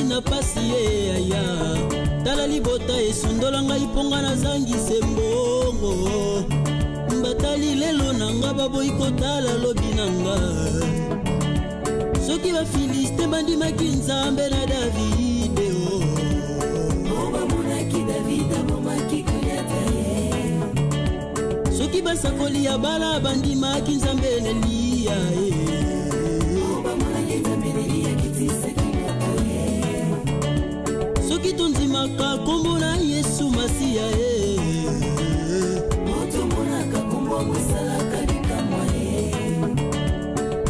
Na pasi aya tala libota esundola ngai ponga na zangi sembongo mbatali lelo nanga baboyi kotala lobi nanga soki ba filiste bandimaki nzambe na Davide bamonaki Davide abomaki Goliath soki basakoli ya bala bandimaki nzambe na Eliya bamonaki nzambe na Eliya kitisaki soki tonzimaka kombo na Yesu Masiya otomonaka kombo mosalaka likamwa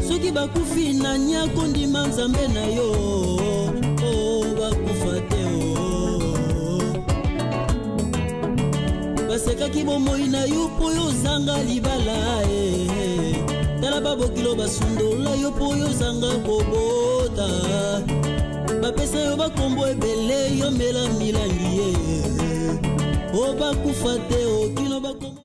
soki bakufi na nyako ndima nzambe na yo bakufa te basekaki bomoi na yo mpo yo ozanga libala tala babokilo basundola yo mpo yo ozanga kobota bapesa yo bakombo ebele yo mela milangi o bakufa te okino bakombo.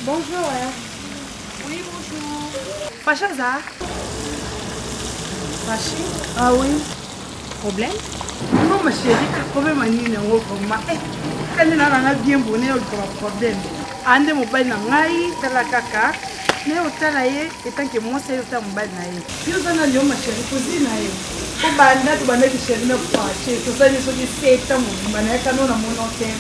Bonjour. Oui, bonjour. Fâché ça? Fâché? Ah oui. Problème? Non, ma chérie, problème à nous, on va quand on a bien bonné, on a problème. Ande mobile na ngai, tala kaka. Mais au talaye, et tant que moi c'est au mobile naïe. Yo ça na lio ma chérie, così naïe. Ko banda tu banda ki chérie na fâché. Tu sais ni so ki feta mo, banda ka no na monote.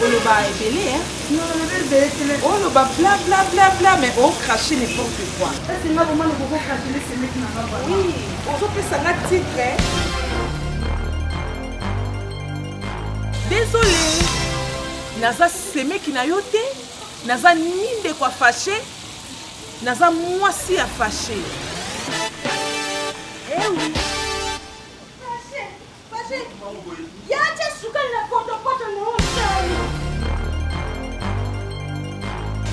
On le va épeler, hein? Non, on va épeler. On le va bla bla bla bla, mais on crache n'importe quoi. C'est moi vraiment le beaucoup cracher les mecs na va. Oui, on peut ça na titre. Désolé. Naza semé qui na yoté, naza ninde quoi fâché, naza moi si à fâché. Eh oui. Fâché, fâché. Ya cha suka na poto poto no sana.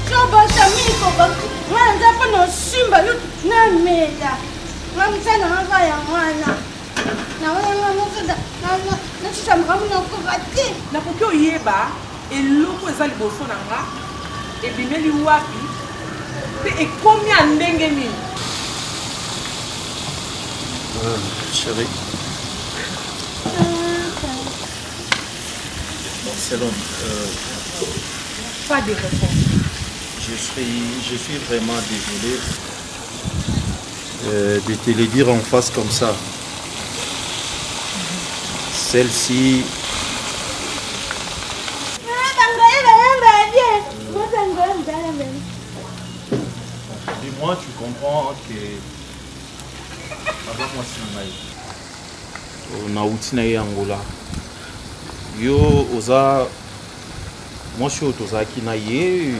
Choba shamiko ba. Mwanza pa no simba yu na meda. Mwanza na va ya mwana. Na wana mwanza na chama mwana ko bati. Na kokyo yeba eloko ezali boso nanga ebimeli wapi pe ekomi andenge nini. Chérie. Selon, Pas de réponse. je suis vraiment désolé de te le dire en face comme ça. Celle-ci... Dis-moi, tu comprends que... Avant moi, c'est un aïe. Angola. Yo, oza... Moi, je suis au Tozaki Naye.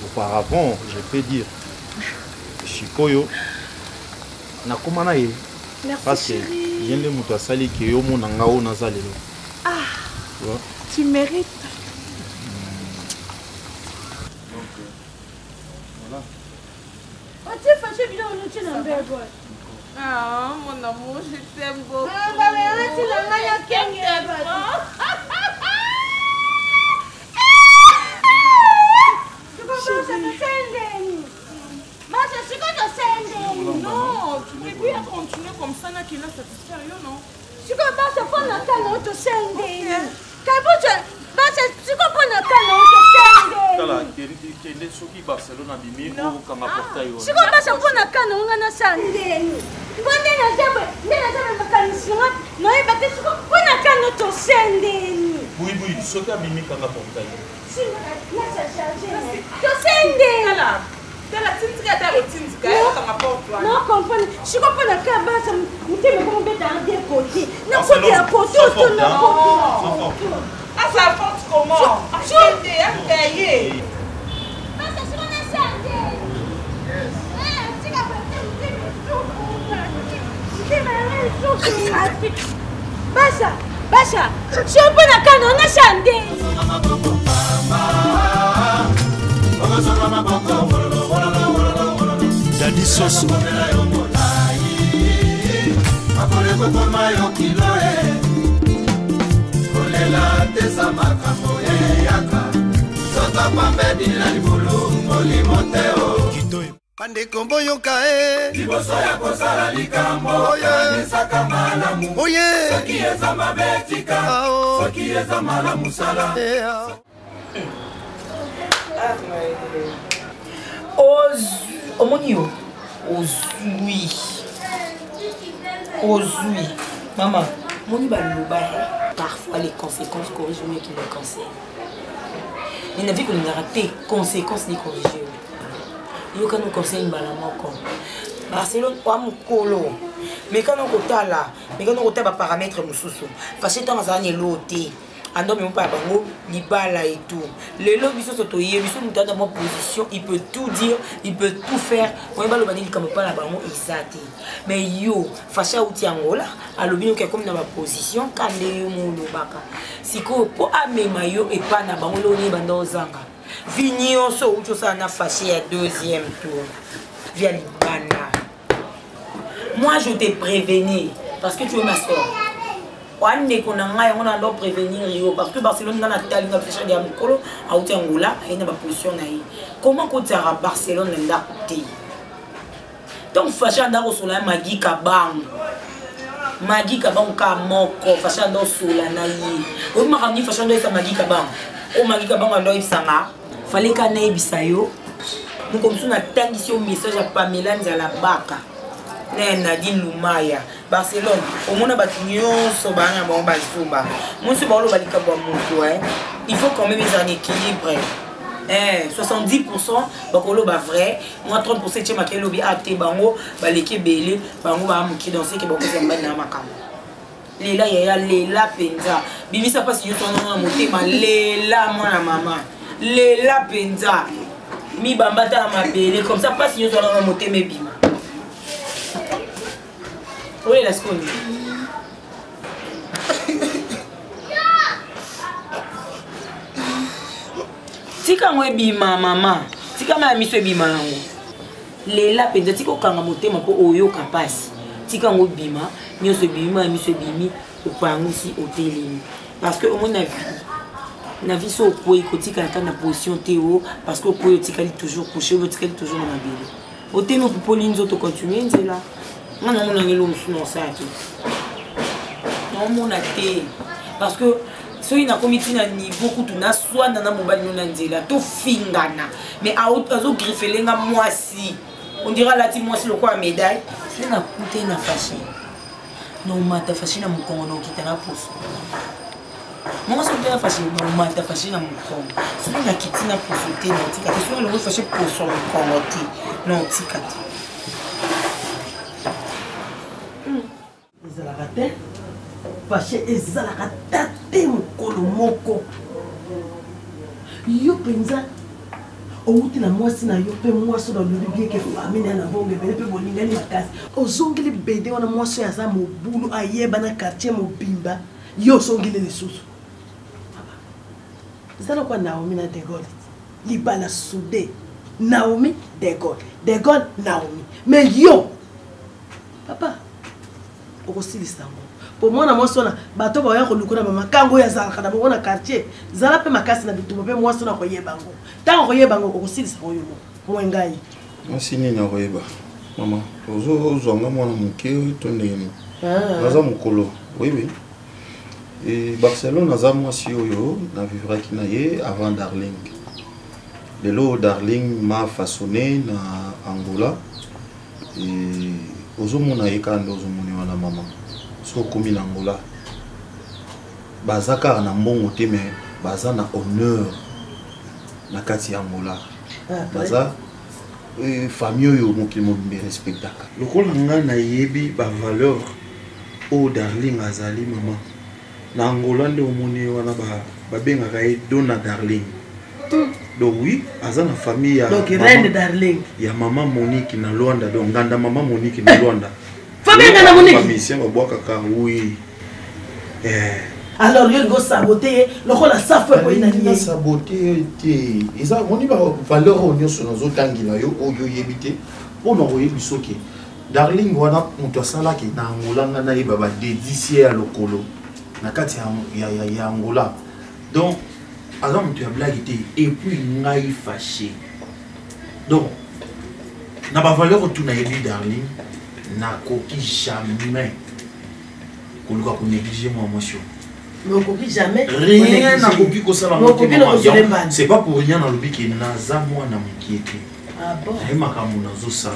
Auparavant, je peux dire. Je suis Koyo. Nakomana ye. Merci chérie. Yende muto asali ke yo mona ngao nazalelo. Ah. Tu mérites. Donc voilà. Oh, tu es fâché bien on tient un bébé. Ah, mon amour, je t'aime beaucoup. Ah, bah mais là tu l'as mal à Basa, tu comprends le canon que c'est. Tala, kende soki Barcelone abimi ou kanga portail. Tu comprends le canon on a sandé. Bonne na jabe, na jabe mécanicien. Non, il va te tu comprends le canon to sandé. Oui, soki abimi kanga portail. Si, là ça chargé. To sandé. Tala tintika ta rotintika kanga portail. Non, comprends. Je comprends le canon basa, muté me comme bête à deux côtés. Na côté à côté tout na côté. Ah, ça porte comment? Tu es payé. Basha, si on peut la canne, on a chanté. Daddy Soso. La tesa makambo yaka sota pambedi na libulu molimoteo pande kombo yoka liboso ya kosala likambo kanisaka malamu soki eza mabetika soki eza malamu sala omoni yo ozwi mama moni baloba parfois les conséquences corrigent mieux que les conseils. Mais la vie qu'on a raté, conséquences ni corriger. Yo quand nous conseille une balamoko. Barcelone pas mon colo. Mais quand on kota là, mais quand on kota ba paramètres mususu. Fâché tant ça ni loté. Ando même pas bango libala et tout. Les lobbies sont autoyés, biso muta dans ma position, il peut tout dire, il peut tout faire. Moi ba lo bani comme pas la bango isati. Mais yo, fâché outi angola, alobino ke comme dans ma position, kande mo lo baka. Siko po amema yo et pas na bango lo ni bando zanga. Vini on so ucho ça na fâché à deuxième tour. Via libana. Moi je t'ai prévenu parce que tu es ma soeur. On ne doit prévenir parce que Barcelone dans la tali dans le fêche de Amukolo a outé Angola et n'a pas position naï. Comment côté à Barcelone n'a côté. Donc fâche dans sur la Magui Kabang ka moko fâche dans sur la naï. On m'a ramené fâche dans sa Magui Kabang. O Magui Kabang ando ibsanga. Fallait qu'à naï bisayo. Nous comme ça on a tangi au message à Pamela Nzala Baka. Nadine Lumaya Barcelone au monde so bana bon basumba mon se balo balika bo moto il faut quand même un équilibre 70% bakolo ba vrai moi 30% tchema ke lobi até bango baleke belé bango ba muki danser ke bako samba na makamo lela ya lela penza bimisa pasi yo tona motema lela mwana mama lela penza mi bambata ma belé comme ça pasi yo tona motema bima. Où est la seconde? Tika ngwe bima mama. Tika ma miso bima ngo. Lela penza tika okanga motema po oyo kapasi. Tika ngwe bima, nyoso bima miso bimi opangusi hotelini. Parce que au moins na vie so ko ikotika na position théo parce que ko tika toujours couché, tika toujours na mabele. Hôtel pour Pauline zo to continuer nzela. Non, parce que si on a commis un niveau où on a soit dans mobile tout fingana mais à autre griffer les moi si on dira la team moi si le quoi médaille je n'ai coûté na fâché non mata fâché na mon congo qui t'a la pousse moi ça me fâché non mata fâché na mon congo c'est pas qui t'a pousse t'es non tika tu sois le fâché pour son congo non tika ezalaka te fâché ezalaka te mokolo moko yo mpenza outi na mwasi na yo mpe mwasi oyo alobi bieke famine na bongo ebele mpe bolingani makasi ozongeli bede wana mwasi oyo aza mobulu ayeba na quartier mobimba yo osongeli lisusu ezala kwa Naomi na De Gaulle libala sude Naomi De Gaulle Naomi mais yo papa okosilisa ngo pour moi na mosona bato ba ya ko lukuna mama kango ya zalaka na bona quartier zala pe makasi na bitumba pe mosona ko yeba ngo tango ko yeba ngo okosilisa ngo yo mo ngai masini na koyeba mama ozo zonga mwana muke to ndeni naza mukolo oyibe Et Barcelone, naza mwasi oyo na vivra kinaye avant Darling. Lelo Darling m'a façonné na Angola et ozomona yekando ozomoni wana mama. So komi na Angola. Bazaka na mbongo te mais baza na honneur na kati ya Angola. Baza famille oyo mokili mobimbe respectaka. Lokola nga na yebi ba valeur o Darling azali mama. Na Angola nde omoni wana babengaka ye Dona Darling. Donc oui, aza na famille ya donc reine Darling. Ya maman Monique na Luanda, donc nganda maman Monique na Luanda. Famille nganda Monique. Famille c'est boaka ka oui. Alors il go saboter lokola safwe ko inani. Saboter te. Eza moni ba valeur onyo sono zotangila yo oyo yebite. Bona oyebisoke. Darling wana muto sala ke na Angola ngana ye baba dédicier à lokolo. Na kati ya Angola. Donc alors tu as blagué et puis ngai fâché. Donc na ba valeur tout na yebi Darling na koki jamais koluka ko négliger moi émotion. Non koki jamais rien na koki ko sala moi. C'est pas pour rien dans le but que naza moi na mokiete. Ah bon. Et makamuna zo sala.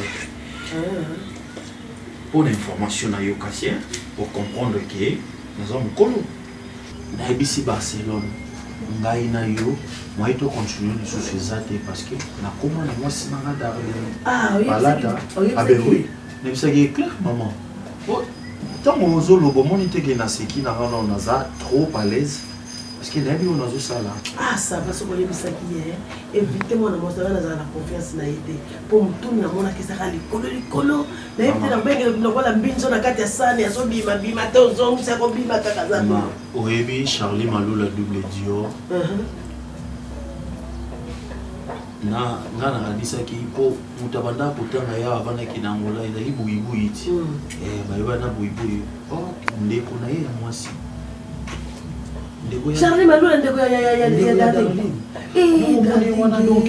Pour l'information na yo kasia pour comprendre que nous sommes colo. Na ebisi Barcelone. Ngai na yo, moi to continuer les choses parce que na comment moi si manga Darling. Ah oui. Balata. Ah ben oui. Nem ça est clair maman. Tant mon zolo bon monite que na seki na rana on a trop à l'aise parce que nabi on a zo ça là. Ah ça va se voler ça qui est. Évitez-moi de montrer la confiance na été. Pour me tourner na mona que ça ali colo. Na éviter na benga na wala mbinzo na kati ya sani ya so bima to zongu ça ko bima kaka za. Oyebi Charlie Malou la double Dior. Na ngana kanisa ki po mutabanda potanga ya avana kinangola eza ibuibu iti. Ba na buibu. Oh ndeko na ye mwasi. Charlie Malou ndeko ya Darling. Wana donc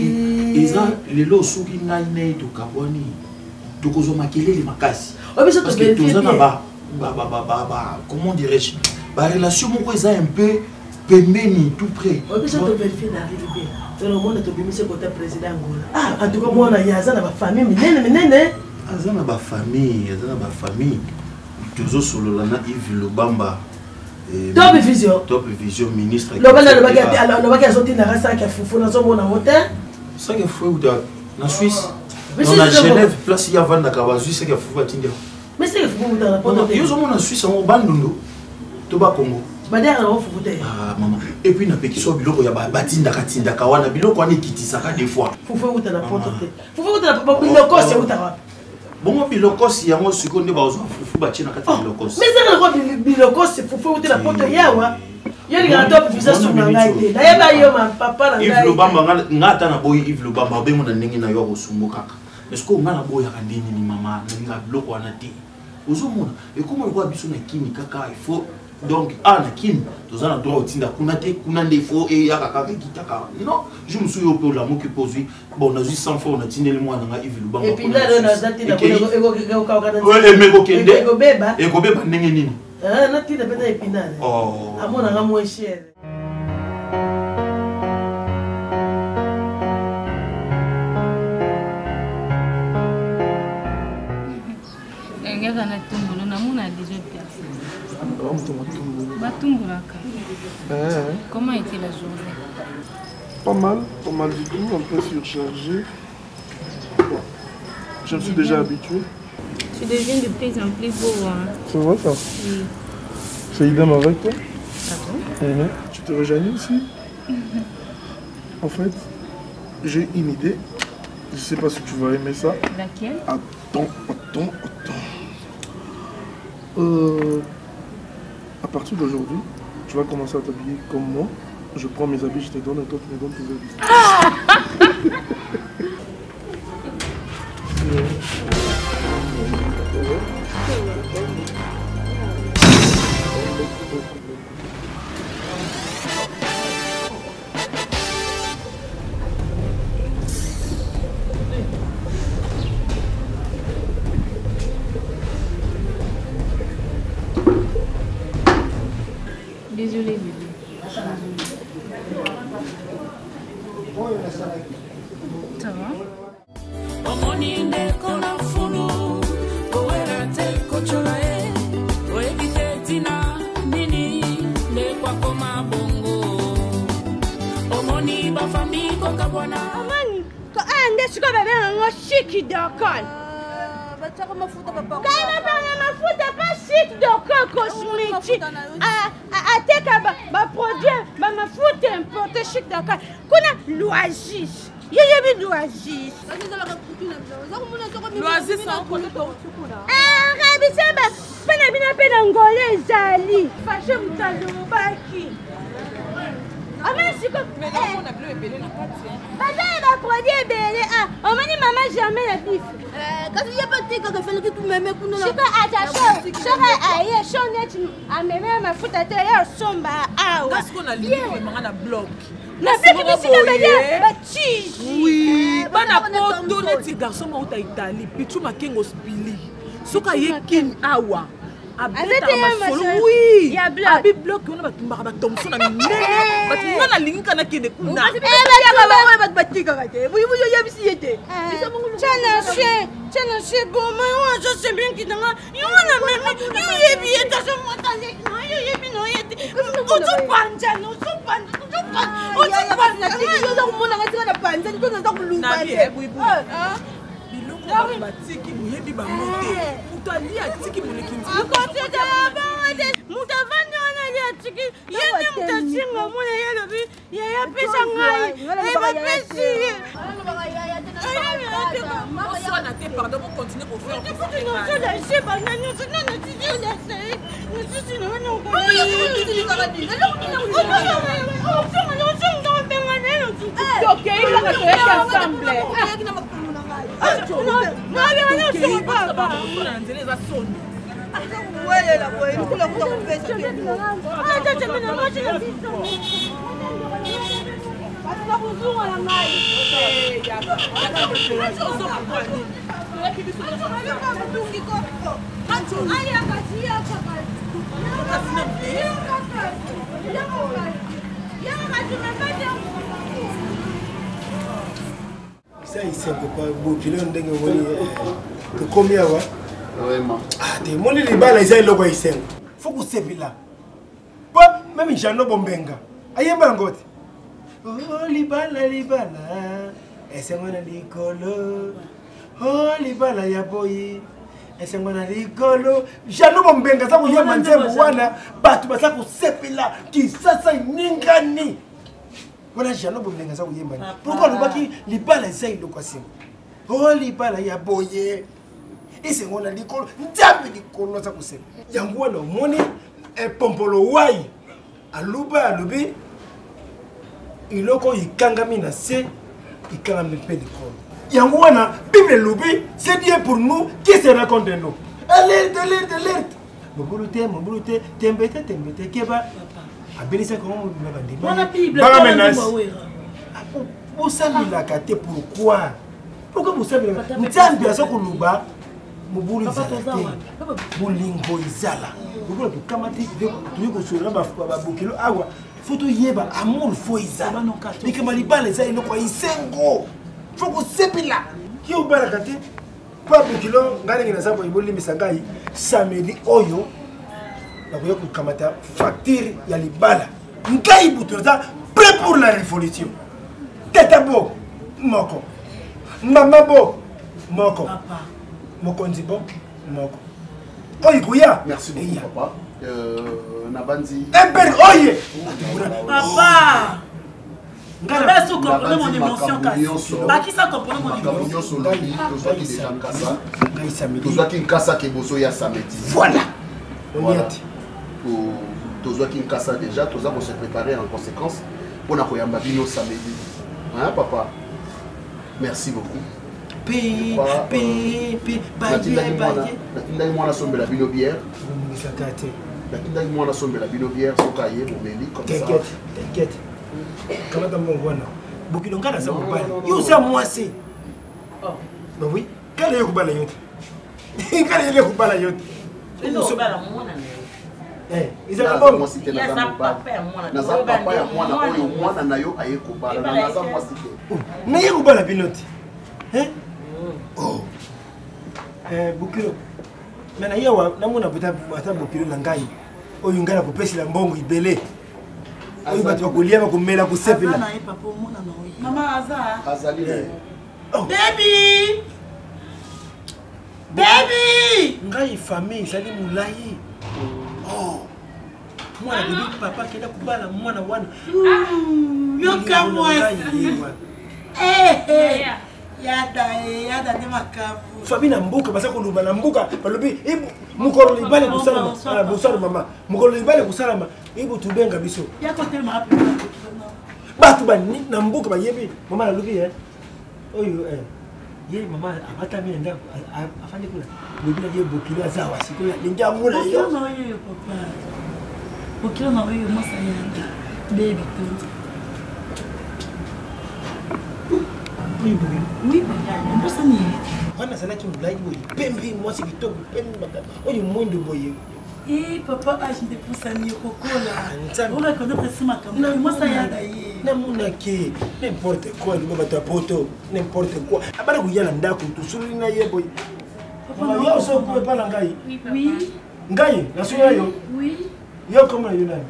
eza lelo suki ngai ne to kabwani. Tokozo makelele makasi. Parce que tozana ba comment dirais-je? La relation est un peu pemeni tout près. On peut se vérifier d'arriver. Tout le monde est obligé de côté président Angola. Ah, en tout cas, moi, il y a une famille, mais azana ba famille, toujours solo lana Yves Lobamba. Top Vision ministre. Lobanda le bagage sorti na rasa ka fufu na zomo na hôtel. Ça que foi ou na Suisse. Dans la Genève, place il y a vendre kabazu, c'est que fufu atinga. Mais c'est que fufu dans la porte. Yo zomo na Suisse en bandundo. Toba Congo. Badera na fufu te. Ah maman. Et puis na pekiso biloko ya batinda katinda kawana biloko ani kitisaka des fois. Fufu ou dans la porte te. Fufu ou dans la porte biloko c'est ou ta. Bon biloko si yango seconde ba ozo fufu ba tina kati biloko. Mais c'est le biloko c'est fufu ou dans la porte yawa. Yo li ga top visa sur na ngai te. Na yeba yo ma papa na ngai. Yves Lobamba ngata na boy Yves Lobamba be mona ndenge na yo kosumbu kaka. Est-ce que ngana boy ya ndini ni mama na biloko wana te. Ozo mona et comment ko biso na kimi kaka il faut donc na kimi tozana droit otinda kuna te kuna ndefo et ya kaka kitaka. Non, je me suis au pour l'amour qui pose bon na juste 100 fois on a tiné le mois na Yves Lobamba. Et puis là on a zati na ko ouais mais kokende. Et ko beba ndenge nini? Ah na tina pena épinal. Oh. Amona nga moins cher. Comment était la journée? Pas mal du tout, un peu surchargé. Bon, je me suis déjà habitué. Tu deviens de plus en plus beau. Hein? C'est vrai ça? Oui. C'est idem avec toi? Ah bon? Tu te rejoignes ici? En fait, j'ai une idée. Je sais pas si tu vas aimer ça. Laquelle? Attends. À partir d'aujourd'hui, tu vas commencer à t'habiller comme moi. Je prends mes habits, je te donne et toi tu me donnes tes habits. Ah Bisous. Ça va? Amani, nde siko babenga chic d'alcool. Kaya mafuta pas chic d'alcool cosmétique. Ateka ba produit ba mafuta importé chic d'alcool. Kuna L'Oasis. Yebi L'Oasis. L'Oasis en quoi? Rabisa ba pena bina pena ngole ezali. Fashe mutalobaki. Mais non, on a bleu et belé la pâte. Papa va produire belé. On m'a dit maman jamais la bif. Quand il y a pas de thé, quand il fait que tout même pour nous. Je peux attacher. Je serai ailleurs. Je suis à mes mêmes ma foot à terre. Somba. Qu'est-ce qu'on a lié vraiment à bloc? La bloc qui me dit oui. Bana po donner ti garçon ma uta Italie. Pichu makengo spili. Soka yekin awa. Oui, il y a bloc on a ba Thompson na minene. Ba ngana linka na kende kuna. Tiens, c'est bon, mais je sais bien qu'il y a un billet dans ce mois d'année. Batiki muyebi ba mote. Utali atiki mulekindi. Mutavani wana ya tiki. Yeye mtachinga mwana yeye lobi. Yeye pesa ngai. Eba pesi. Soit na te pardon pour continuer pour faire. Ça, il sait que pas beaucoup de gens combien va? Vraiment. Ah, des moni les balles, ils aient le quoi ils sont. Faut que c'est là. Pas même Jean-No Bombenga. Aïe bangote. Oh les balles, et c'est moi l'écolo. Oh les balles, ya boy. Et c'est moi l'écolo. Jean-No Bombenga, ça vous y a mangé wana. Batu basa ko sepela qui ça ningani. Voilà Jean-No Bombenga ça vous y a mangé. Pourquoi nous baki les balles essaient de quoi c'est? Oh les balles, ya boy. Et c'est moi l'écolo. Ndiambe l'écolo ça ko sepela. Yango wana moni e pompolo wai. Aluba alubi. Iloko ikangami na se ikangami pe de corps. Yango wana Bible lubi, c'est Dieu pour nous qui se raconte de nous. Alerte. Mobuluté, tembete keba. Abelisa comment vous m'avez dit. Mon Bible. Vous savez la kate pourquoi? Pourquoi vous savez la Nzambi azokuluba mobulu izala. Bulingo izala. Vous pouvez kamati tu ko sura ba bokilo awa. Faut yeba amour faut izala. Mais que malibale za ino kwa isengo. Faut que sepila. Ki obala kate. Pa bokilo ngane ngina sabo iboli misangai samedi oyo. Na koyo kukamata facture ya libala. Ngai butoza prêt pour la révolution. Tetabo moko. Mamabo moko. Papa. Moko nzibo moko. Oyi kuya. Merci beaucoup papa. Nabandi. Ember oye. Papa. Ngara sou comprendre mon émotion kasi. Ba qui ça comprendre mon émotion. Tozwa ki nkasa ke boso ya samedi. Voilà. Tozwa ki nkasa déjà, tozwa ko se préparer en conséquence pour na koyamba bino samedi. Hein papa? Merci beaucoup. P. Natindaki mwana sombela bino bière. Natindaki mwana sombela bino bière soka ye bomeli comme ça. T'inquiète. Comment t'as mon wana? Bokilo ngana sa mobali. Yo sa mwasi. Oh. Bah oui. Kala yo kubala yote. Kala yo kubala yote. Yo kubala mwana ne. mwasi te naza papa ya mwana oyo mwana na yo aye kobala naza mwasi te naye kobala bino te Bukilo me na yewa namona ata Bukilo na ngai oyo ngai nakopesela mbongo ibele oyo bato bakolia bakomela kosepela Mama azali Baby! Ngai famille ezali mulayi. Mwana bibi papa kenda kubala mwana wana. Yoka mwasi. Yada de makabu. Famille na mbuka basa koluba na mbuka balobi mukolo libale kusala bosala mama. Mukolo libale kusala ibu tubenga biso. Yako te mapi. Batu bani na mbuka bayebi mama lobi oyo ye mama abata mi nda afande kula bibila ye Bukilo azawa sikola linja mula yo Bukilo na yo papa Bukilo na yo mosa yanda baby to oui baya ndo sani wana sana ki mulayi boy pembe mwasi kitoko pembe makaba oyo mwendo boye papa ajinde pusani kokola on reconnaît précisément comme mosa yanda ye namuna ke n'importe quoi le baba poto n'importe quoi abana kuyala ndako tusuri na yebo papa yo so ko pala ngai oui ngai na so yo oui yo comment you know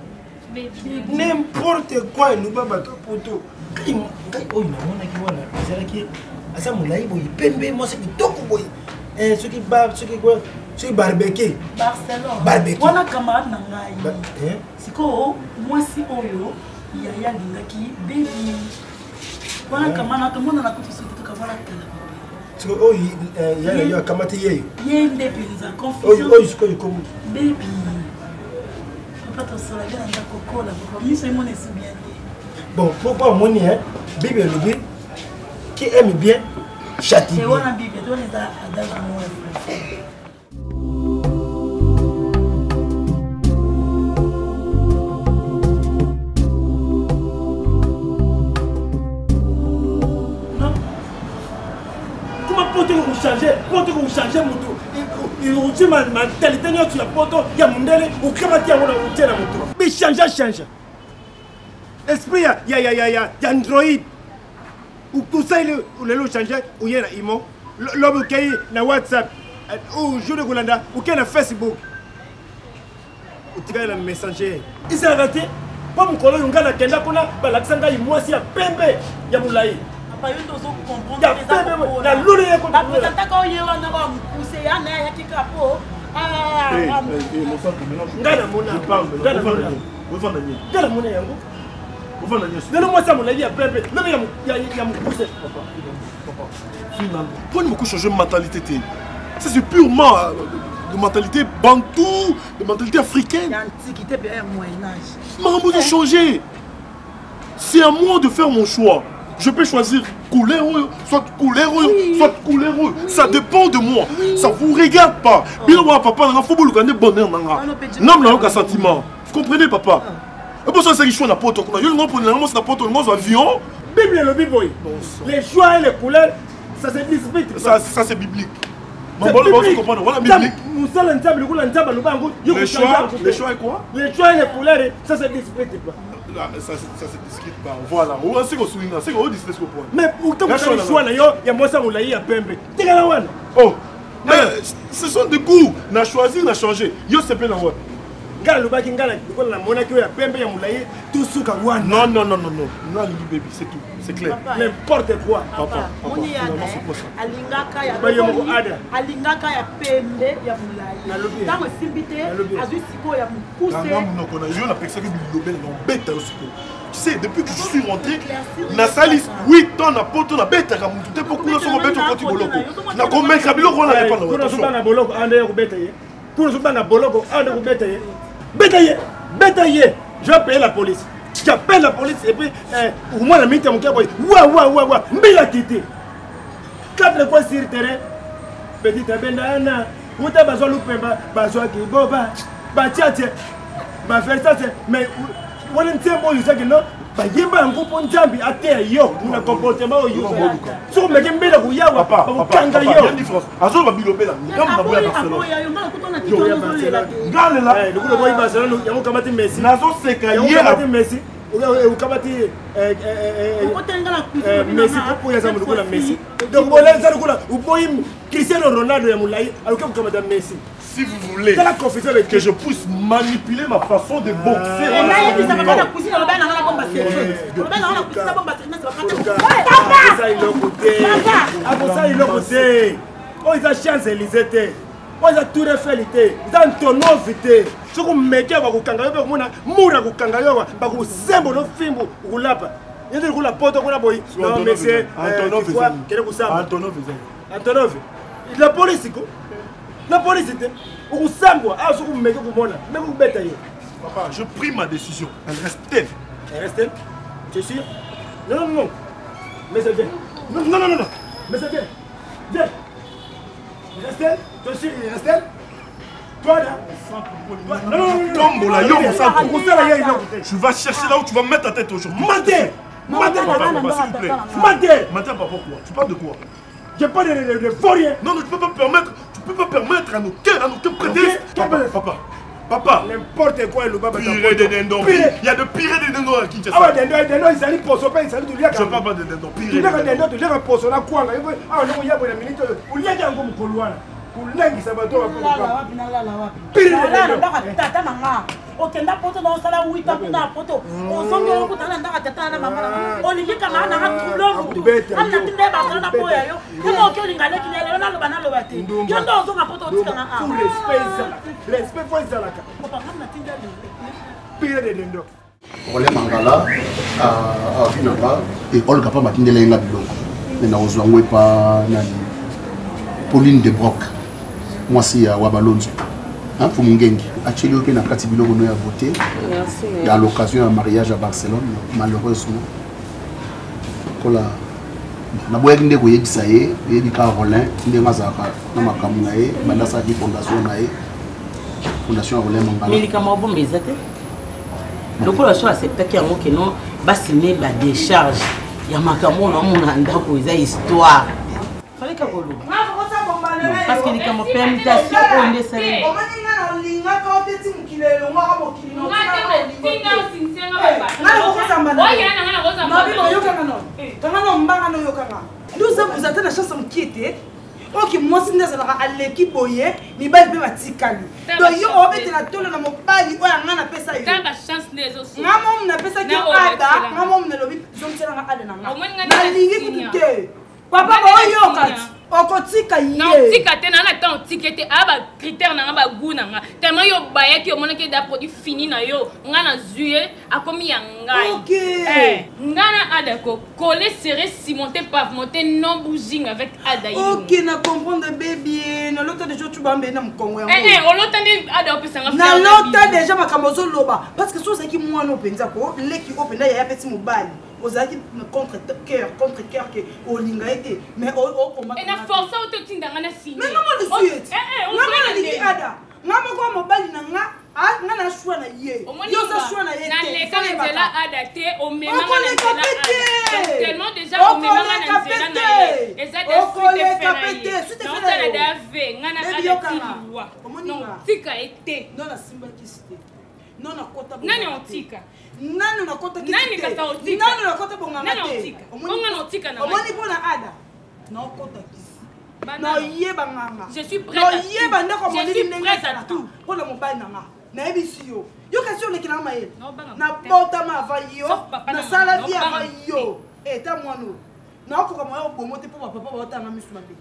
n'importe quoi le baba poto ngai oyo namuna ki wana sala ki asa mulai boy pembe mo se kitoko boy soki quoi soki barbecue Barcelone barbecue wana camarade na ngai siko mwasi oyo yaya lingaki baby wana kamana tomona na kutu sote kakavana tala siko oyi yaya yo kamati yeyo yende penza confusion oyi siko yokomu baby papa to sala gana ndako kola papa miso imone si bien bon pourquoi moni Bible le dit qui aime bien châtie et wana Bible to les adage moi poto ko changer moto il ma mentalité ni tu la poto ya mundele ukabati ya wona utela moto bi change esprit ya android ou tout ça le changer ou yena imo lobo kay na WhatsApp ou jour de Golanda ou kay na Facebook ou tika na messenger isa raté pas mon collègue ngana kenda kona balakisanga imwasi ya pembe ya mulai papa yo ndozo comprendre la lune ya ko apota ka oyo wana ba mpuse ya na ya kikapo ngana mona ngana mona yango nelo mwasa mulai ya pembe nelo ya mpuse Pourquoi beaucoup changer de mentalité? C'est purement de mentalité bantou, de mentalité africaine. L'antiquité et le Moyen-Âge. Maman de changer. C'est à moi de faire mon choix. Je peux choisir couleur, soit couleur, soit couleur. Ça dépend de moi. Ça vous regarde pas. Bien moi papa, il faut que vous bonheur. Non, non, aucun sentiment. Vous comprenez papa? Et pour ça c'est que je suis na poto. Je ne comprends pas poto, je avion. Bible le biboy. Les choix et les couleurs, ça se dispute. Ça c'est biblique. Les choix et quoi? Les choix et les couleurs, ça se dispute pas. Ça se discute pas. Voilà. On sait qu'on souligne, c'est qu'on discute au point. Mais pourtant, les choix, il y a moi ça, on l'a eu à Pembe. Oh, mais ce sont des goûts. On a choisi, on a changé. Yo, c'est plein d'envoi. Non, non, non, non, non. Non, baby, c'est tout. C'est clair. N'importe quoi. Papa, alingaka ya pembe ya mulai. Tango simbité, azui siko ya mukuse. Tu sais, depuis que je suis rentré, na salis 8 ans na poto na beta ka mutu te pokuna so beto koti boloko. Na convaincre biloko na répondre. Kuna so bana boloko ande ko beta ye. Kuna so bana boloko ande ko beta ye. Bétaillé, je vais payer la police. J'appelle la police et puis au moins la minute mon cœur. Ouah, mbila quitté. 4 fois sur terrain. Petite benana, où t'as besoin de pemba, besoin de boba, bah tiens, bah faire ça, mais on ne tient pas, je sais que non, bayemba yango mpo nzambe ateya yo na comportement oyo soko meke mbela koyawa bakokanga yo azoloba bilobela lokola boyi barcelone yango kamati messi nazoseka ye messi okamati messi oyo aza lokola messi donc bola eza lokola oboyi cristiano ronaldo ya molai aluki kokamata messi. Si vous voulez que je puisse manipuler ma façon de boxer. Ils ont Champs-Élysées, ils ont Tour Eiffel, ils ont Antonov. Si vous mettez vous kanga yo mona mura ku kanga yo ba ku sembo no fimbo ku lapa. Yende ku la poto ku na boy. Non monsieur Antonov. Antonov. La police ko. La police était au Sambwa, à ce que vous mettez au monde, même vous bêtez. Papa, je pris ma décision. Elle reste-t-elle? Elle reste-t-elle? Tu es sûr? Non, non, non. Mais c'est bien. Non, non, non, non. Mais c'est bien. Viens. Reste-t-elle? Tu es sûr? Reste-t-elle? Toi là? Non, non, non. Tombe là, yo, tu vas chercher là où tu vas mettre ta tête aujourd'hui. Mentez! Mentez, papa, s'il vous plaît. Mentez! Mentez, papa, pourquoi? Tu parles de quoi? Je parle de fourrier. Non, non, tu peux pas permettre à nos prétextes. Papa. N'importe quoi, le baba. Pire des dindons. Il y a de pire des dindons à Kinshasa. Ah ouais, des dindons, ils s'allient pour sauver, ils s'allient tout lier. Je parle pas de dindons. Pire des dindons. Tu l'as pour sauver quoi? Ah non, il y a une minute. Ou lier un peu pour loin. Pour l'aigle, ça va toi. Pire des dindons. okenda poto na osala 8 ans na poto ozongela okutana ndaka tata na mama olingi kama na tulongo amna tinde ba na boya yo kama okolinga leki lelo na loba na loba te yo ndo ozonga poto otika na tout respect faut ça la ka papa amna tinde pire de dendo ole mangala a finanga et olga pa matindela nga biloko na ozwa ngwepa nani Pauline de Broc moi si wa balonzo. Hein, pour mon gang, actuellement, on a voté à l'occasion d'un mariage à Barcelone, malheureusement. On a besoin de vous aider, ça y est, il y a Rollin, il y a Mazara, il y a Kamunae, il y a Fondation Rollin Mangala. Mais les camarades, mais ils étaient. Donc, la chose, c'est peut-être qu'il y a un signer la décharge. Il y a un camarade qui a une histoire. Il fallait qu'il y ait parce que les camarades, permutation, on est serré. Ok, moi si nous avons l'équipe boye, ni bal be batikali. Donc yo obete na tolo na mobali oya ngana pesa yo. Tanga chance les aussi. Ngamo na pesa ki ada, ngamo na lobi zomtsela na ada na nga. Na lingi kutuke. Papa boyo kat. Okotika ye. Non, tika te na temps tikete aba critère na ba goût na nga. Tellement yo baye ki omona ke da produit fini na yo. Ngana zuye akomi ya ngai. OK. Ngana adako collé serré cimenté pavementé non bouging avec adaï. OK, na comprendre bébé. Na lota déjà tu bambe na mkongo yango. On lota ndi ada opesa nga. Na lota déjà makamozo loba parce que so ça ki mwana openza ko leki openda ya peti mobali. Ozaki contre cœur que olinga été mais et na force auto tindanga na signé mais comment le suite ngama lingi ada ngama ko mobali na nga nga na choix na ye yo sa choix na ye na leka na nzela adapté au même na tellement déjà au même na nzela na ye eza de suite fait na ye na dave nga na adapté loi non tika été non na simba kisite non na kota nani otika nani nakota kiti nani kata otika nani nakota bonga ngate onga otika na omoni pona ada nakota kisi na yeba nganga je suis prête à yeba ndako moni prête à tout pona mobali nanga na ebisi yo yo kasi oleki na maye na botama ava yo na sala vie ava yo eta mwano na okoka moyo bomote po papa baotanga misu mabe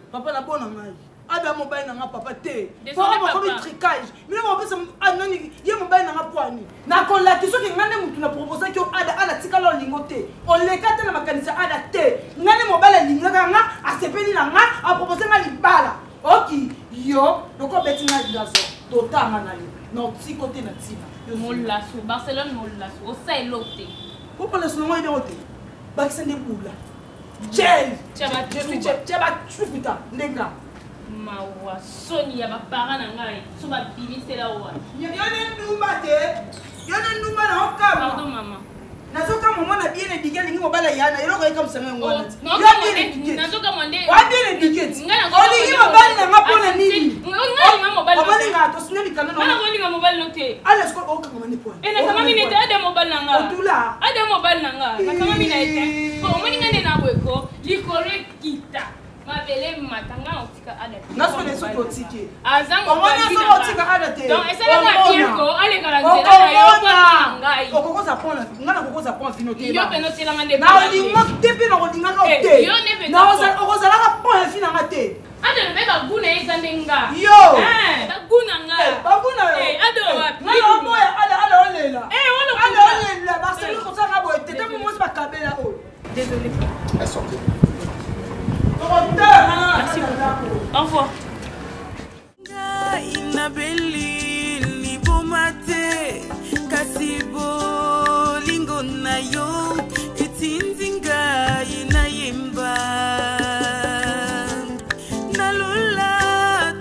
papa na bona ngai ada mobile na nga papa te papa comme tricage mais on peut anoni ye mobile na nga poani na kola kiso ke ngane mutu na proposer que ada ala tikala lingote on le kata na makanisa ada te ngane mobile lingaka nga asepeli na nga a proposer nga libala oki yo doko beti na gazo totama na li na ti côté na tina molasso Barcelone molasso o sai lote ko pala sino mo ide ote bakisende bula gel chaba chukuta ndenga mawa soni ya bapara na ngai so babimisela wa yone ndumba te yone ndumba na okama pardon maman nazo mobile yana elo ko comme ça ngwana non nazoka monde wa bien éduqué olingi mobile na ngapona nini nga mobile mobile nga to sinemi kana non nga mobile note ala sko o kama ni point na kama mine te ade mobile nanga otula ade mobile nanga na kama mine ete ko moni ngane na bweko likore kita mabele matanga otika ada naso ne so otike azango mona so otika ada te donc esa na bieko ale garantie na yo ngai okokoza pona ngana kokoza pona fino te yo peno tela ngande na olingo te pe na olinga ka te yo ne pe na okoza la ka pona fina ngate ade me ba guna eza ndenga yo ba guna nga ba guna yo ade wapi na yo boya ala olela ala olela ba selo ko sa ka boye te te mo ba kabela o désolé asante. Merci beaucoup. Au revoir. Inabeli libomate kasibo lingo nayo itinzinga inayemba nalula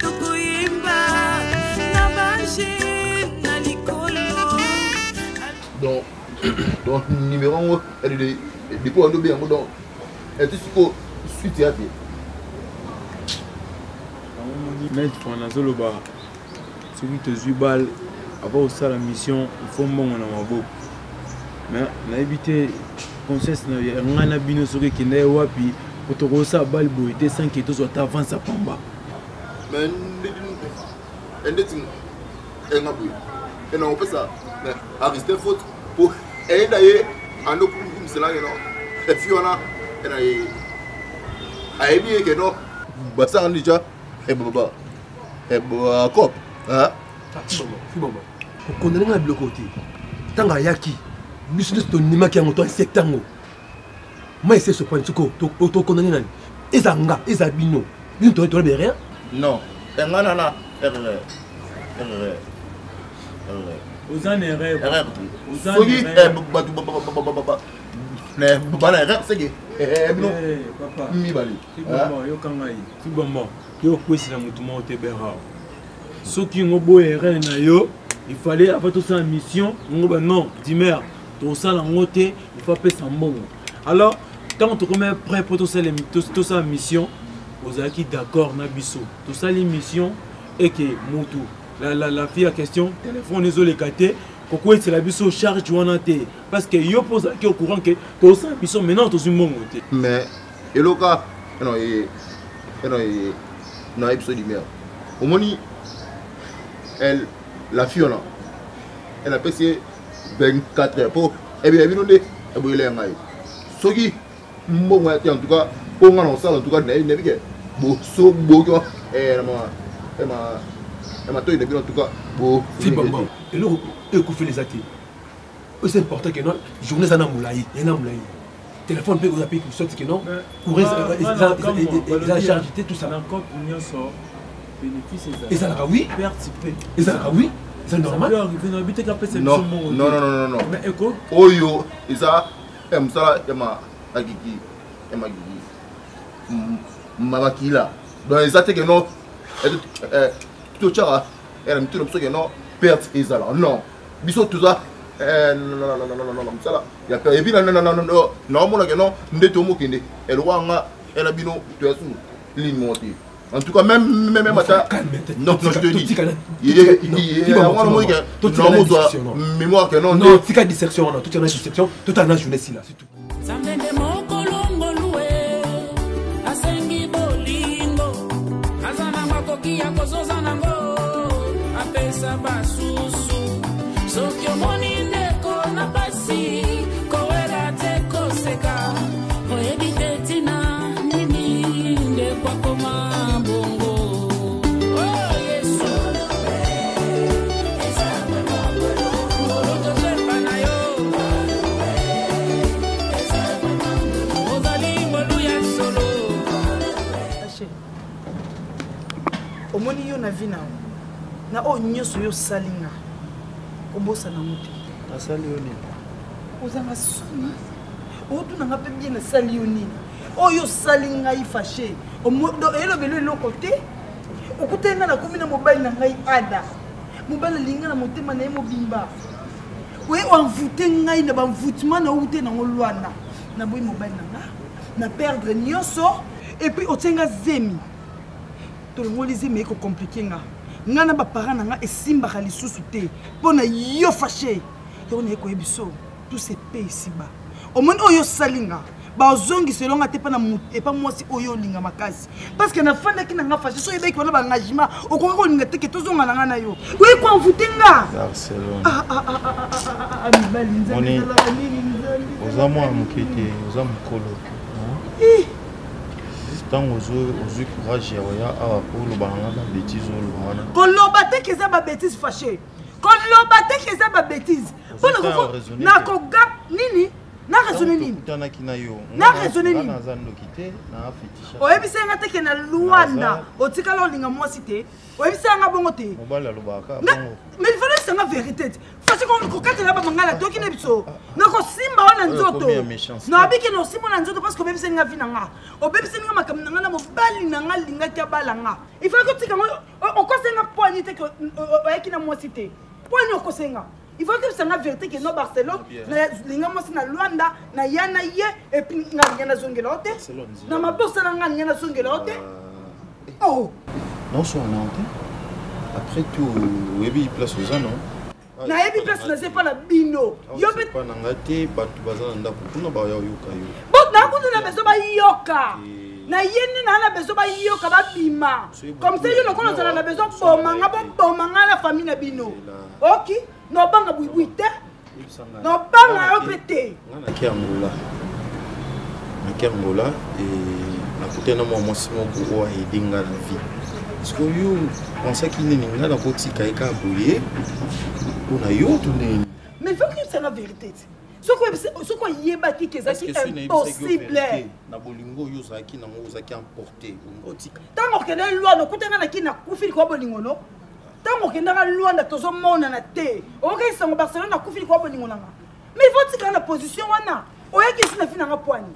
tokoyemba nabanje nalikolo. Donc numéro 1 des points de bien donc est-ce que suite à fait Maître Fanazoloba, celui qui te bal avant ça la mission, il faut bon on a beau. Mais na évité conscience na ngana bino soki qui n'est wapi pour te rosa bal boité sans que tu sois avance à pamba. Mais ndeti ngabu et non on fait ça mais arrêter faute pour et d'ailleurs en nous comme cela non et puis on a et bien que non bah ça on déjà et baba cop hein Fiboma okondana na biloko te tanga yaki biso to nimaki yango to sectango moi c'est ce point suko to condamné nani ezanga ezabino bino to rien non ngana na Ozan erreur soki batu ne bana erreur c'est que bino papa mi bali yo kangai Fiboma yo kwesila mutu mo te bera soki ngobo erreur na yo il fallait avant tout ça mission ngoba non dimer to ça la ngote il faut passer en bon alors quand tu remets prêt pour tout ça mission vous avez qui d'accord na biso tout ça l'émission et que mutu la fille à question téléphone désolé katé pourquoi c'est la biso charge wana te parce que yo pose qui au courant que tout ça mission maintenant tout une bon mais eloka non non épisode du maire au moni elle la fille là elle a passé 24 heures pour et bien binonde et boy les ngai soki mo moi en tout cas pour ngana ça en tout cas ne bige bo so bo ko ma to ine bien en tout cas bo Fiboma et là écoutez les actes c'est important que non journée ça na moulayi yana moulayi téléphone peut vous appeler que sorte que non courir ils a chargé tout ça encore union sort bénéfice et ça là oui et ça là oui c'est normal non mais écoute oyo isa emsala ema agigi ema gigi mabakila donc exacte que non tout ça elle me tout que non perte isa là non biso tout ça non ça là il y a pas et puis non mon que non ndeto mokende elle wanga elle a bino tu as sous ligne montée en tout cas même matin non je te dis il est mémoire que non non tika dissection non tout en dissection tout en journée si là c'est tout omoni yo na vie na o nyoso yo salinga obosa na muti asali yo nini ozanga soni otu na ngape bien na sali yo nini oyo salinga ifashe omodo elobelo eloko te okutenga na komi na mobile na ngai ada mobile linga na motema na ye mobimba we envoûter ngai na bamvoutement na ute na ngolwana na boyi mobali nanga na perdre nyonso et puis otenga zemi tolongoli zemi eko compliqué nga na baparent nanga esimbaka lisusu te mpona yo fâché yo na ekoyebi so tout se paye ici-bas omoni oyo salinga bazongiselonga te mpa epa mwasi oyo olinga makasi parce que nafandaki nanga fâché so oyebaki wana baengagement okoki kolinga teke tozonga nanga na yo oyi koanvute nga mibali oza mwana moke te oza mokolo ntango ozwi courage ya oya awa po olobana nga babétise oloba wana koloba te ke eza babétise fâché koloba te ke eza babétise mpona nakoga nini na raisonné nini na raisonné nini oyebisanga teke na Luanda otikala olinga mwasi te oyebisanga bongo te mais il fallait sanga vérité parce que kokatela bamangala toki na biso nakosimba wana nzoto nabiki nosimba na nzoto parce que obebisenga vi nanga obebisenga makambo nanga na mobali nanga lingaki abala nga il faut que tika okosenga poignée te oyaki na mwasi te poignée okosenga il faut que ça la vérité que no Barcelone linga mwasi na Luanda na yana ye et puis nga ngena zongela ote na mabosa na nga ngena zongela ote oh non so na ote après tout webi place aux non na yebi place na c'est pas la bino yo be pas na ngate batu bazana ndako kuna ba yoka yo bon na kutu na beso ba yoka na yeni na beso ba yoka ba bima comme ça yo lokolo za na beso bomanga na famille na bino OK no banga buibuite no banga opete na Angola et na kutena mo mosimo ko aidinga na vie parce que yo pensais qu'il n'est pas dans côté kaika bouillé on a yo tout né mais faut que c'est la vérité ce quoi yeba ki kezaki impossible na bolingo yo zaki na ngo zaki emporter ngoti tango kena loi no kutena na kina kufili kwa bolingo no tango kena loi na tozo mona na te okai sango Barcelone na kufili kwa bolingo nanga mais il faut tika na position wana oyaki sina fina nga poani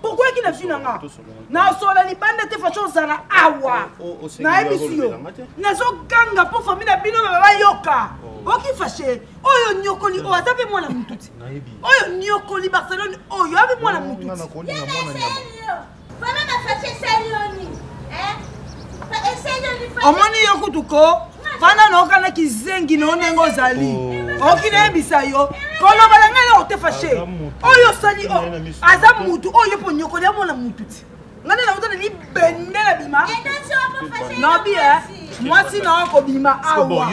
pourquoi qu'il a fini nga na sola libanda te façon zala awa na ebisio na zo ganga pour famille na bino ba yoka oki fâché oyo nyokoli o atape mwana mututi oyo nyokoli Barcelone oyo abi mwana mututi fana na fâché salioni omoni yokutuko fana na okana kizengi no nengo zali oki na ebisa yo koloba na ngai ote fâché oyo sali aza mutu oyo po nyokoli ya mwana mututi ngana na utana ni bendela bima na bia mwasi na ko bima awa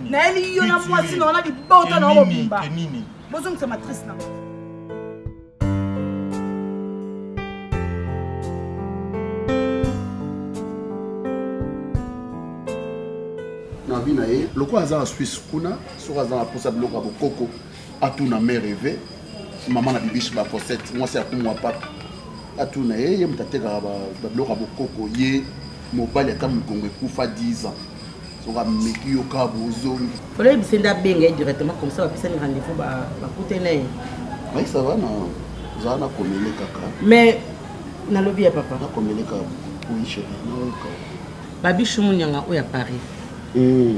na eli yo na mwasi na ona bibota na obimba bozo ngisa matrice na na bina ye loko aza en Suisse kuna so aza pour ça biloko bokoko atuna mère rêvé maman na bibiche ba fossette moi c'est akumwa papa atuna ye mtateka ba biloko bokoko ye mobali ata mukongo ekufa 10 ans so ga meki yo ka bozongi ole bisenda benga directement comme ça bapesa ni rendez-vous ba kutene oui ça va na zana komele kaka mais na lobby ya papa na komele ka oui chérie no ka babiche munyanga oya Paris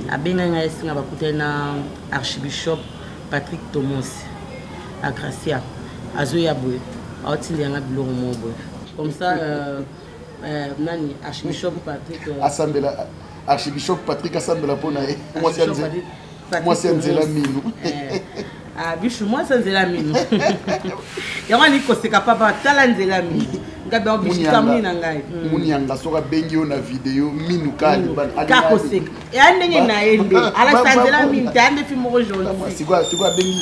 abenga nga esinga bakutena archbishop Patrick Thomas à Gracia azoya boye aotindi yanga biloko mo boye comme ça nani archbishop Patrick asambela archbishop Patrick asambela pona moi c'est nzela minu bishu moi c'est nzela minu yango ni koseka papa tala nzela minu ngabe obishika muna ngai munyanga soka bengi yo na video minu kali ka koseka ya ndenge na ende ala sanzela minu tande fi moko jaune sikwa bengi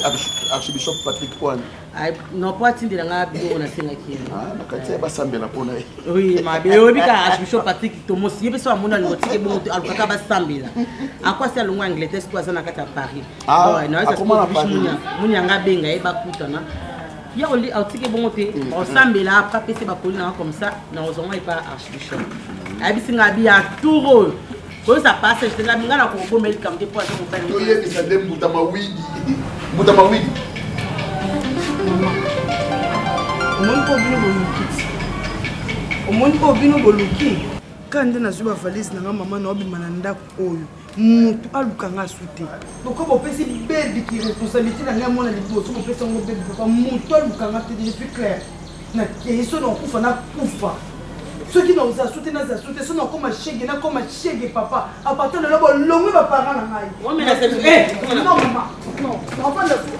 archbishop Patrick Kwan ai no poti ndira nga bio na senga kile nakati basambela pona oui mabe obika archbishop Patrick Thomas yebe so amuna ngotike bongo alukaka basambela akwa se alungu Angleterre kwa sana kata Paris bon na ça munyanga benga eba kutana ya oli autike bongo te osambela après pese ba kolina comme ça na ozonga pas archbishop abisinga bia touro ko ça passe je nga ngana ko bomeli kam de point mon père yo yebisa dem mutamawidi omoni po bino boluki kande na zuba valise na mama na obima na ndako oyo mutu alukanga sute boko bopesi bebi ki responsabilité na ngai mona liboso bopesa ngo bebi papa mutu alukanga te depuis clair nakei so nakufa nakufa soki naoza sute naza sute so nakoma shege papa apartir de là bolongwe baparent na ngai non mama non nafanda su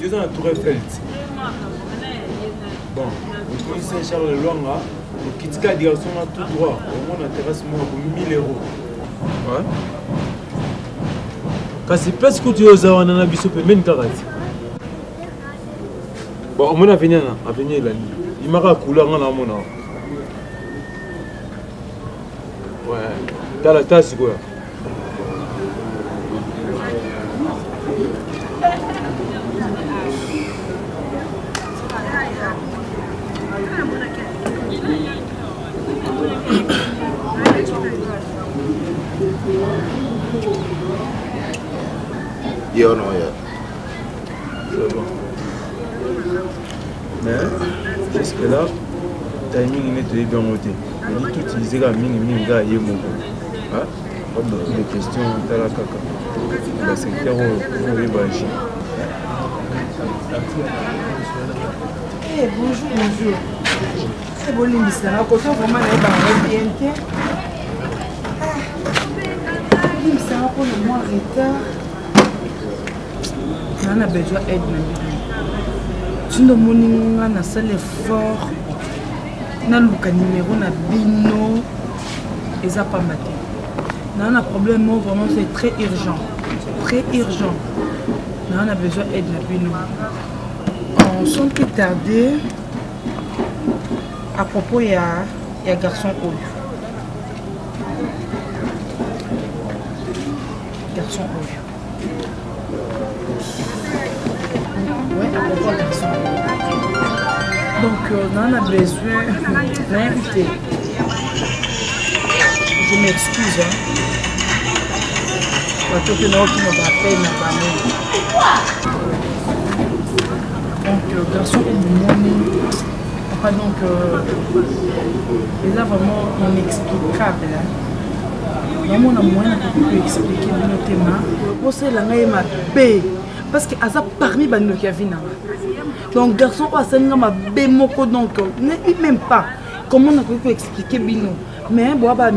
dans la Tour Eiffel. Bon, au point Saint-Charles-le-Longa, au Kitska direction là tout droit. Au moins la terrasse moi pour 1000 €. Ouais. Quand c'est place que tu es aux Awana Bisso peut même t'arrêter. Bon, au moins avenir là, il m'a couleur dans la mona. Ouais. T'as la tasse quoi. Yo non, yeah. C'est bon. Mais jusque là, timing est bien monté. Il dit tout utiliser la mini gars et mon hein? Pas de questions dans la caca. Le secteur où il va agir. Bonjour. C'est bon, Limbisa. À côté, vraiment, il y a bien. Limbisa, on a moins retard. On a besoin d'aide. Tu ne m'as pas fait l'effort. On a le numéro na bino. Et ça pas maté. On a un problème, vraiment, c'est très urgent. Très urgent. On a besoin d'aide na bino. On s'en peut tarder. À propos, il y a garçon haut. Garçon haut. Oui, à propos garçon. Donc, on en a besoin d'inviter. Je m'excuse. Parce que nous qui nous rappellent la famille. Donc, garçon haut, donc, c'est vraiment inexplicable. Vraiment, on a moyen de expliquer le thème. C'est la même parce que ça parmi les gens qui viennent. Donc, garçon, c'est un peu donc, même pas comment on peut expliquer bino. Mais on va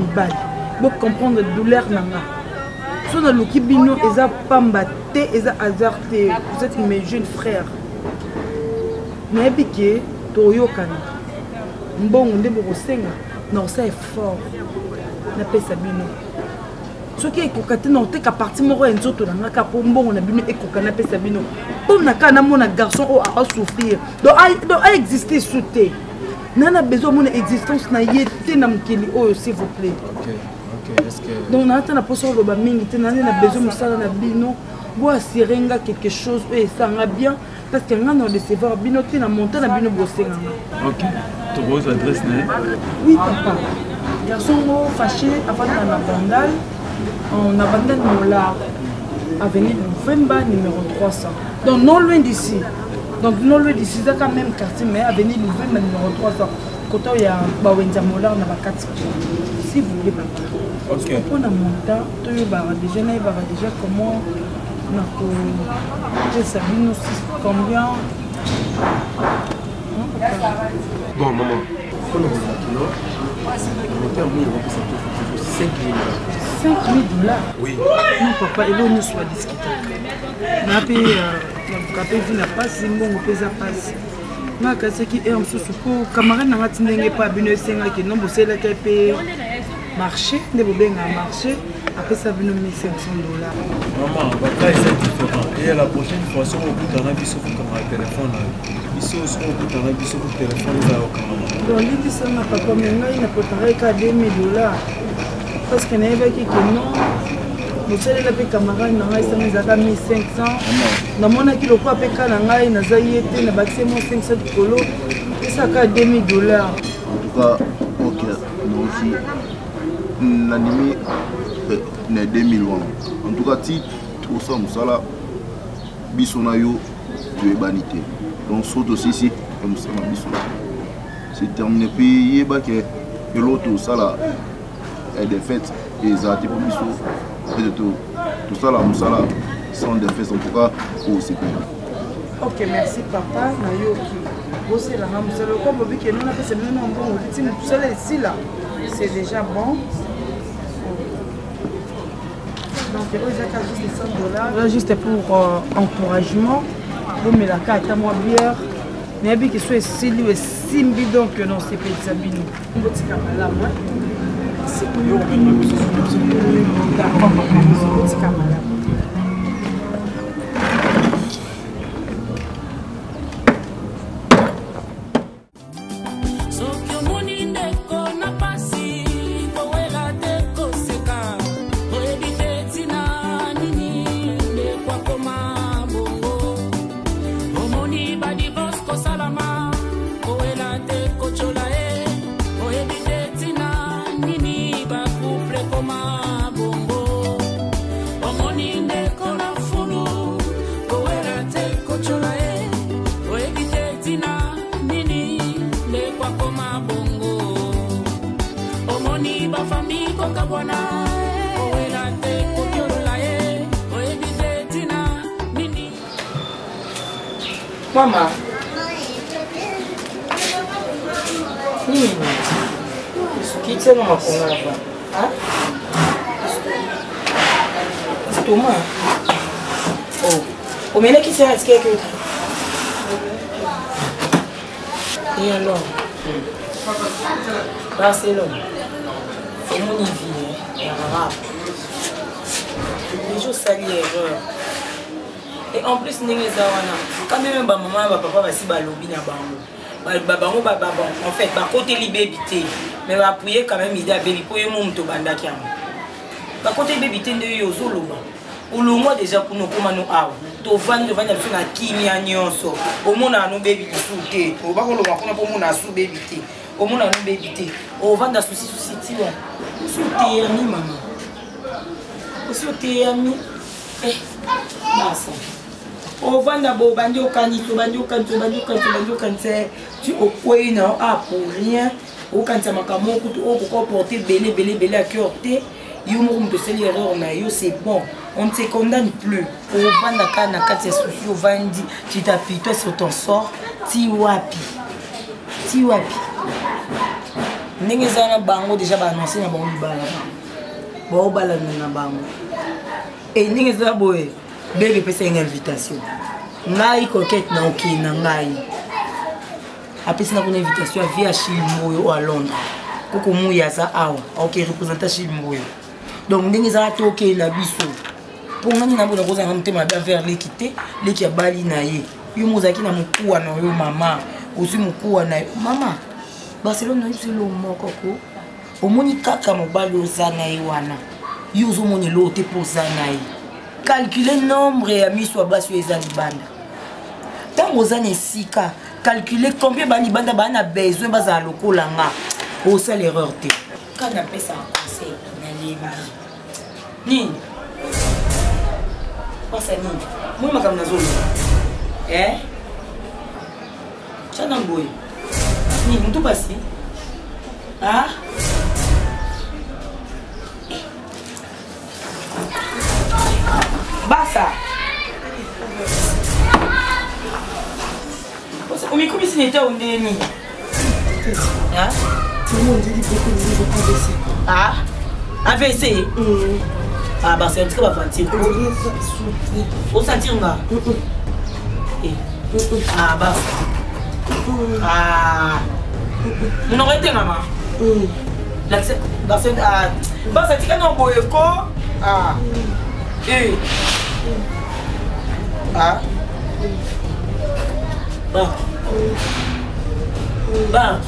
comprendre la douleur. Si on a le bino, ils ont pas mbatté, ils ont hasardé. Vous êtes mes jeunes frères. Mais piqué. Toyokana mbongo nde bokosenga na osa effort na pesa bino soki ekokate na oteka parti moko ya nzoto na ngaka po mbongo na bino ekoka na pesa bino po na kana mona garçon o a souffrir donc a exister souté nana besoin mon existence na yete na mkeli oyo s'il vous plaît. OK est-ce que donc na tana poso lo ba mingi te na besoin musala na bino bo asirenga quelque chose et ça nga bien. Parce que nous avons recevoir binoté na montagne na bino bosenga. OK. Tu vois l'adresse né? Oui papa. Garçon fâché avant la Bandal. On a Bandal Mola avenue Louvemba numéro 300. Donc non loin d'ici. Donc non loin d'ici, c'est quand même quartier mais avenue Louvemba numéro 300. Quand il y a Bawenza Mola on a 4. Si vous voulez papa. OK. On a montant, tu vas déjà comment combien? Bon, maman, quand on a $5,000. Oui. Non, papa, il nous soit discuté. On a payé la passe, on a payé la passe. On a payé un sous pour camarade n'a pas bien senga qui non bossé la paye marché, ne vous bien marché. Après ça, $1,500. Maman, c'est différent. Et la prochaine fois, si on peut t'en avoir sur le téléphone, ici aussi on peut t'en avoir sur le téléphone. Donc, il dit ça, ma papa, mais il n'a pas $2,000. Parce qu'il n'y avait que non. Nous sommes là, les camarades, nous avons $1,500. Nous avons dit que nous avons $500. Et ça a $2,000. En tout cas, ok. aussi l'animé né 2001 en tout cas titre tout ça musala bisonayo tu es banité donc saute aussi ici et musala bisona c'est terminé puis yeba que l'autre ça là est défaite et ça type biso et tout ça là musala sans défaite en tout cas au CP. Ok, merci papa Nayoki. C'est la même chose. Comme vous que nous avons fait nous bon, ici là, c'est déjà bon. Donc il y a juste $100. Juste pour encouragement. Vous me la carte à moi bière. Mais bien que soit ici lui simbi donc non c'est pas ça bino. On va tirer là moi. C'est pour yo que nous Mama. Kitchen mama konava. Ah? Toma. Oh. O mena que c'est ce que et alors? Barcelone. C'est mon vie, hein. Les jours sali erreur. Et en plus, quand même, maman, papa va si balobi na bango. En fait, côté libébité, mais va appuyer quand même idée beli pour yo mumto banda kiam. Ba côté bébité de yo zoloba. Ou le mois déjà pour nous comment nous awa. To vendre sur na kimia nyonso. Au mona no baby souté. Au ba ko lo makona pour mona sou bébité. Au mona no bébité. Au vendre souci ti là. Souté ami maman. Souté ami. Eh. Massa. On va d'abord bandio canito, bandio canto, tu au coin non ah pour rien. Au quand ça m'a camon couteau au pourquoi porter belé à cœur té. Yo mo de c'est l'erreur mais yo c'est bon. On ne se condamne plus. Au va na kana kati souci au vandi, tu t'appuies toi sur ton sort, ti wapi. Ndenge zana bango déjà ba annoncer na bango bala. Bo bala na bango. Et ndenge za boye. Bébé peut faire une invitation. Ngai coquette na ok na ngai. Après c'est une invitation via Chilmoyo à Londres. Koko muya za awa. OK représenter Chilmoyo. Donc ndenge za to ok na biso. Pour ngani na bona koza ngamte ma vers l'équité, l'éki ya bali na ye. Yo mozaki na mukuwa na yo mama. Osi mukuwa na mama. Barcelone na selo moko ko. Omoni kaka mobali ozana ye wana. Yo zo moni lo te pozana ye. Calculer nombre et amis soit bas sur les banda. Tant aux années sika, calculer combien bani banda bana besoin bas à loko langa. Oh c'est l'erreur té. Quand on appelle ça un conseil, on a ni. Pas ça ni. Moi ma comme na zone. Eh? Chana boy. Ni tout passé. Ah? Basta. O micro me sinete o ndeni. Ah? Tout le monde dit que ah? AVC. Ah bah c'est un truc va sentir. On sentir là. Ah bah. Ah. On aurait été maman. L'accès bah c'est bah ça tika no boyeko. Ah. Eh. Ah. Bah. Bah.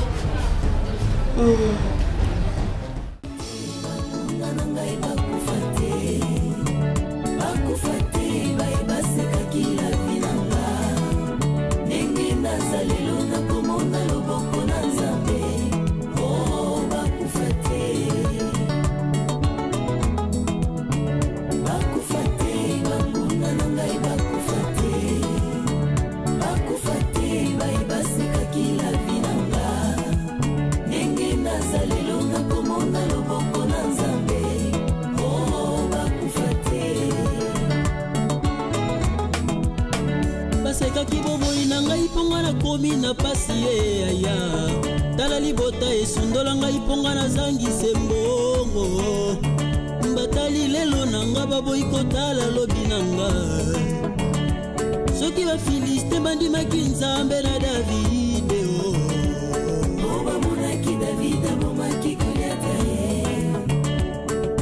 Nazalelo na komona loboko na Nzambe. Oh, bakufate. londola ngai mponga nazangise mbongo batali lelo nanga baboyi kotala lobi nanga soki bafiliste bandimaki nzambe na davide bamonaki davide abomaki goliata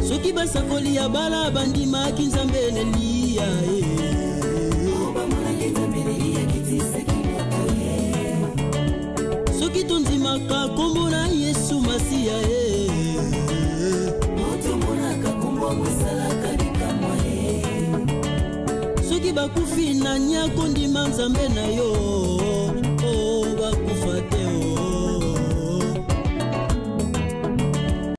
soki basakoli ya bala bandimaki nzambe na eliya soki tondimaka kombo na yesu masiya soki bakufi na nyako ndima nzambe na yo bakufa